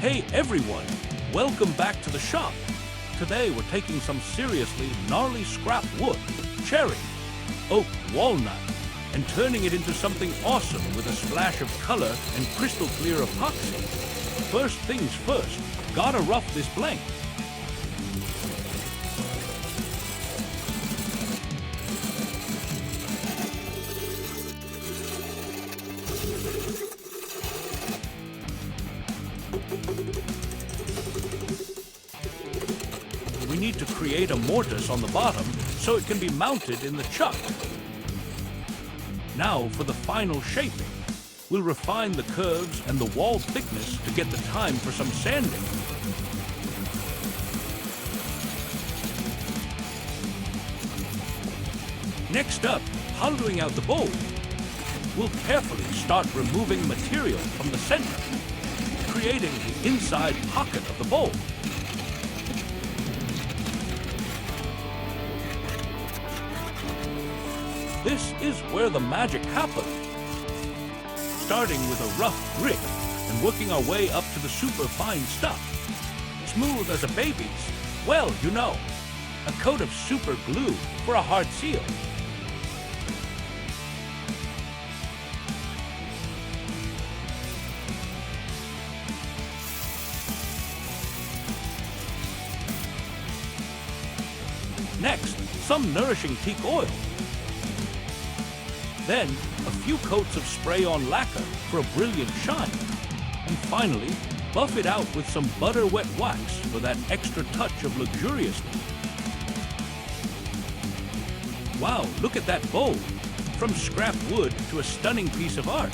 Hey everyone, welcome back to the shop. Today we're taking some seriously gnarly scrap wood, cherry, oak, walnut, and turning it into something awesome with a splash of color and crystal clear epoxy. First things first, gotta rough this blank. We need to create a mortise on the bottom so it can be mounted in the chuck. Now for the final shaping. We'll refine the curves and the wall thickness to get the time for some sanding. Next up, hollowing out the bowl. We'll carefully start removing material from the center, creating the inside pocket of the bowl. This is where the magic happens. Starting with a rough grit and working our way up to the super fine stuff. Smooth as a baby's. Well, you know, a coat of super glue for a hard seal. Next, some nourishing teak oil. Then, a few coats of spray-on lacquer for a brilliant shine. And finally, buff it out with some butter-wet wax for that extra touch of luxuriousness. Wow, look at that bowl! From scrap wood to a stunning piece of art.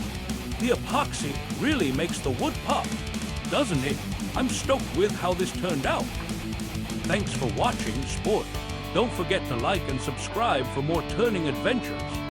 The epoxy really makes the wood pop, doesn't it? I'm stoked with how this turned out. Thanks for watching, sport. Don't forget to like and subscribe for more turning adventures.